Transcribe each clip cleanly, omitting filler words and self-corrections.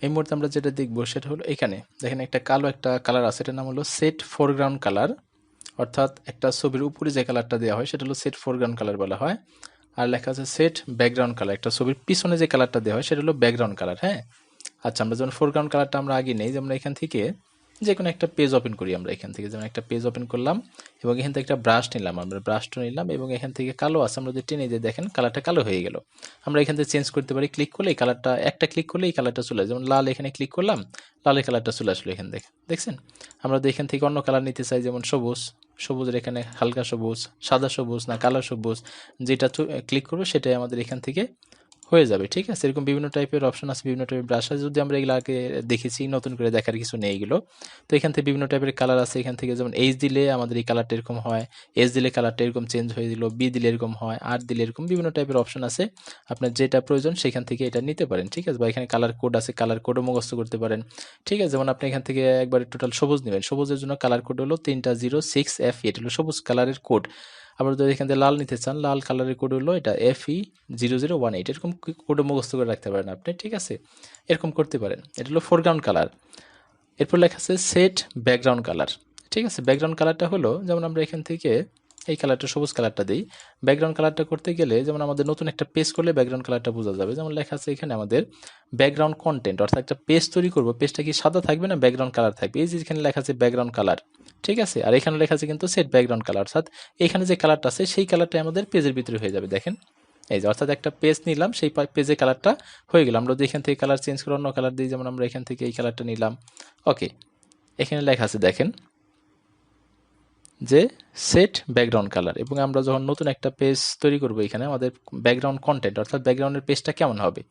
এই মুহূর্তে আমরা যেটা দেখবো সেটা হলো এখানে দেখেন একটা কালো একটা কালার আছে, এটার নাম হলো সেট ফোরগ্রাউন্ড কালার, অর্থাৎ একটা ছবির উপরে যে কালারটা দেওয়া হয় সেটা হলো সেট ফোরগ্রাউন্ড কালার বলা হয়। আর লেখা আছে সেট ব্যাকগ্রাউন্ড কালার, একটা ছবির পিছনে যে কালারটা দেওয়া হয় সেটা হলো ব্যাকগ্রাউন্ড কালার। হ্যাঁ, আচ্ছা, আমরা যেমন ফোরগ্রাউন্ড কালারটা আমরা আগে নেই, যেমন এখান থেকে যে কোনো একটা পেজ ওপেন করি, আমরা এখান থেকে যেমন একটা পেজ ওপেন করলাম এবং এখান থেকে একটা ব্রাশ নিলাম, আমরা ব্রাশটা নিলাম এবং এখান থেকে কালো আছে, আমরা যদি টেনে দিয়ে দেখেন কালারটা কালো হয়ে গেল। আমরা এখান থেকে চেঞ্জ করতে পারি, ক্লিক করলে এই কালারটা, একটা ক্লিক করলে এই কালারটা চলে যায়, যেমন লাল, এখানে ক্লিক করলাম লালের কালারটা চলে আসলো এখান থেকে, দেখছেন। আমরা যদি এখান থেকে অন্য কালার নিতে চাই, যেমন সবুজ, সবুজের এখানে হালকা সবুজ, সাদা সবুজ না কালো সবুজ, যেটা ক্লিক করবো সেটাই আমাদের এখান থেকে হয়ে যাবে। ঠিক আছে, এরকম বিভিন্ন টাইপের অপশন আছে, বিভিন্ন টাইপের ব্রাশ আছে, যদি আমরা এগুলো আগে দেখেছি, নতুন করে দেখার কিছু নেই এগুলো। তো এখান থেকে বিভিন্ন টাইপের কালার আছে, এখান থেকে যেমন এইচ দিলে আমাদের এই কালারটা এরকম হয়, এস দিলে কালারটা এরকম চেঞ্জ হয়ে দিল, বি দিলে এরকম হয়, আর দিলে এরকম, বিভিন্ন টাইপের অপশন আছে। আপনার যেটা প্রয়োজন সেখান থেকে এটা নিতে পারেন। ঠিক আছে, বা এখানে কালার কোড আছে, কালার কোডও মুখস্থ করতে পারেন। ঠিক আছে, যেমন আপনি এখান থেকে একবার টোটাল সবুজ নেবেন, সবুজের জন্য কালার কোড হলো 306F, এটা হলো সবুজ কালারের কোড। আবার যদি এখান থেকে লাল নিতে চান, লাল কালারের কোড হলো এটা FE0018, এরকম কোডও মুখস্থ করে রাখতে পারেন আপনি। ঠিক আছে, এরকম করতে পারেন। এটা হলো ফোরগ্রাউন্ড কালার। এরপর লেখা আছে সেট ব্যাকগ্রাউন্ড কালার। ঠিক আছে, ব্যাকগ্রাউন্ড কালারটা হলো, যেমন আমরা এখান থেকে এই কালারটা, সবুজ কালারটা দিই, ব্যাকগ্রাউন্ড কালারটা করতে গেলে যেমন আমাদের নতুন একটা পেজ করলে ব্যাকগ্রাউন্ড কালারটা বোঝা যাবে। যেমন লেখা আছে এখানে আমাদের ব্যাকগ্রাউন্ড কন্টেন্ট, অর্থাৎ একটা পেজ তৈরি করবো, পেজটা কি সাদা থাকবে না ব্যাকগ্রাউন্ড কালার থাকবে, এই যে এখানে লেখা আছে ব্যাকগ্রাউন্ড কালার। ঠিক আছে, আর এখানে লেখা আছে কিন্তু সেট ব্যাকগ্রাউন্ড কালার, অর্থাৎ এখানে যে কালারটা আছে সেই কালারটাই আমাদের পেজের ভিতরে হয়ে যাবে। দেখেন এই যে, অর্থাৎ একটা পেজ নিলাম, সেই পেজের কালারটা হয়ে গেল। আমরা যদি এখান থেকে কালার চেঞ্জ করে অন্য কালার দিই, যেমন আমরা এখান থেকে এই কালারটা নিলাম, ওকে, এখানে লেখা আছে দেখেন যে সেট ব্যাকগ্রাউন্ড কালার। এবং আমরা যখন নতুন একটা পেজ তৈরি করব, এখানে আমাদের ব্যাকগ্রাউন্ড কন্টেন্ট, অর্থাৎ ব্যাকগ্রাউন্ডের পেজটা কেমন হবে,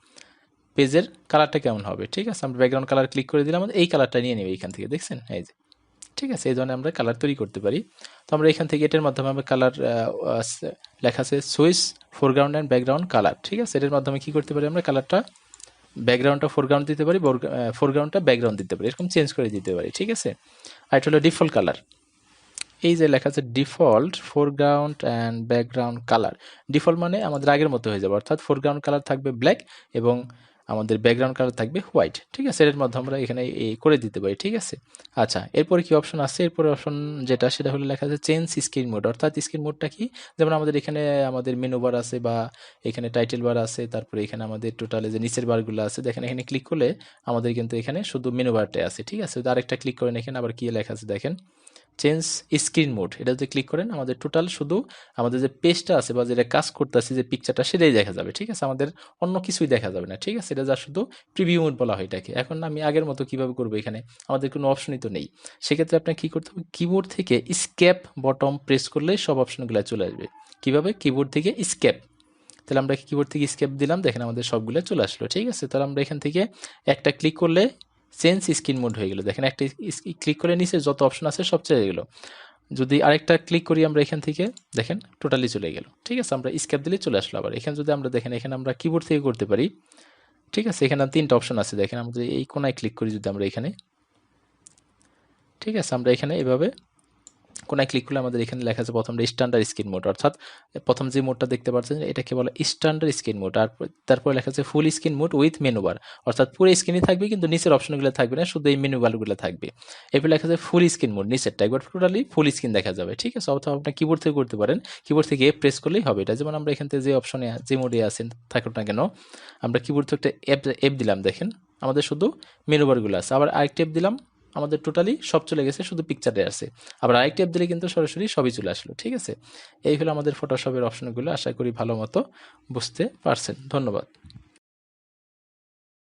পেজের কালারটা কেমন হবে। ঠিক আছে, আমরা ব্যাকগ্রাউন্ড কালার ক্লিক করে দিলাম, আমাদের এই কালারটা নিয়ে নেবে এখান থেকে, দেখছেন এই যে। ঠিক আছে, এই ধরনের আমরা কালার তৈরি করতে পারি। তো আমরা এখান থেকে এটার মাধ্যমে আমরা কালার, লেখা আছে switch foreground and background colour. ঠিক আছে, এটার মাধ্যমে কি করতে পারি, আমরা কালারটা, ব্যাকগ্রাউন্ডটা ফোরগ্রাউন্ড দিতে পারি, ফোরগ্রাউন্ডটা ব্যাকগ্রাউন্ড দিতে পারি, এরকম চেঞ্জ করে দিতে পারি। ঠিক আছে, আর এটা হলো ডিফল্ট কালার। এই যে লেখা আছে default foreground and background colour, default মানে আমাদের আগের মতো হয়ে যাবে, অর্থাৎ ফোরগ্রাউন্ড কালার থাকবে ব্ল্যাক এবং আমাদের ব্যাকগ্রাউন্ড কালার থাকবে হোয়াইট। ঠিক আছে, এর মধ্যে আমরা এখানে এই করে দিতে পারি। ঠিক আছে, আচ্ছা, এরপরে কি অপশন আছে, এরপরে অপশন যেটা সেটা হলো লেখা আছে চেঞ্জ স্ক্রিন মোড, অর্থাৎ স্ক্রিন মোডটা কি, যেমন আমাদের এখানে আমাদের মেনু বার আছে বা এখানে টাইটেল বার আছে, তারপরে এখানে আমাদের টোটালে যে নিচের বারগুলো আছে, দেখেন এখানে ক্লিক করলে আমাদের কিন্তু এখানে শুধু মেনু বারটাই আছে। ঠিক আছে, আরেকটা ক্লিক করেন, এখানে আবার কি লেখা আছে দেখেন চেঞ্জ স্ক্রিন মোড, এটা যদি ক্লিক করেন আমাদের টোটাল শুধু আমাদের যে পেজটা আছে বা যেটা কাজ করতেছে যে পিকচারটা সেটাই দেখা যাবে। ঠিক আছে, আমাদের অন্য কিছুই দেখা যাবে না। ঠিক আছে, এটা যা শুধু প্রিভিউ মোড বলা হয় এটাকে। এখন আমি আগের মতো কিভাবে করবো, এখানে আমাদের কোনো অপশনই তো নেই, সেক্ষেত্রে আপনার কি করতে হবে, কিবোর্ড থেকে স্কেপ বটম প্রেস করলে সব অপশনগুলো চলে আসবে। কিভাবে, কিবোর্ড থেকে স্কেপ, তাহলে আমরা কিবোর্ড থেকে স্কেপ দিলাম, দেখেন আমাদের সবগুলো চলে আসলো। ঠিক আছে, তাহলে আমরা এখান থেকে একটা ক্লিক করলে চেঞ্জ স্ক্রিন মোড হয়ে গেল, দেখেন একটা ক্লিক করে নিচে যত অপশন আছে সব চলে গেল। যদি আরেকটা ক্লিক করি আমরা এখান থেকে, দেখেন টোটালি চলে গেল। ঠিক আছে, আমরা স্কেপ দিলে চলে আসলো। আবার এখানে যদি আমরা দেখেন, এখানে আমরা কিবোর্ড থেকে করতে পারি। ঠিক আছে, এখানে 3টা অপশন আছে, দেখেন আমাদের এই কোনায় ক্লিক করি যদি আমরা এখানে, ঠিক আছে, আমরা এখানে এভাবে কোনায় ক্লিক করলে আমাদের এখানে লেখা আছে প্রথমটা স্ট্যান্ডার্ড স্ক্রিন মোড, অর্থাৎ প্রথম যে মোডটা দেখতে পাচ্ছেন এটাকে বলে স্ট্যান্ডার্ড স্ক্রিন মোড। আর তারপরে লেখা আছে full screen mode with menu bar, অর্থাৎ পুরো স্ক্রিনই থাকবে কিন্তু নিচের অপশনগুলো থাকবে না, শুধু এই মেনু বারগুলো থাকবে। এরপর লেখা আছে ফুল স্ক্রিন মোড, নিচেরটা একবার টোটালি ফুল স্ক্রিন দেখা যাবে। ঠিক আছে, অথবা আপনি কিবোর্ড থেকে করতে পারেন, কিবোর্ড থেকে প্রেস করলেই হবে এটা। যেমন আমরা এখান থেকে যে অপশনে যে মোডে আছেন থাকুক না কেন, আমরা কিবোর্ড থেকে একটা এপ দিলাম, দেখেন আমাদের শুধু মেনু বারগুলো আছে। আবার আরেকটা এপ দিলাম, আমাদের টোটালি সব চলে গেছে, শুধু পিকচারে আছে। আবার আরেকটা অ্যাপ দিলে কিন্তু সরাসরি সবই চলে আসলো। ঠিক আছে, এই হলো আমাদের ফটোশপের অপশনগুলো, আশা করি ভালো মতো বুঝতে পারছেন। ধন্যবাদ।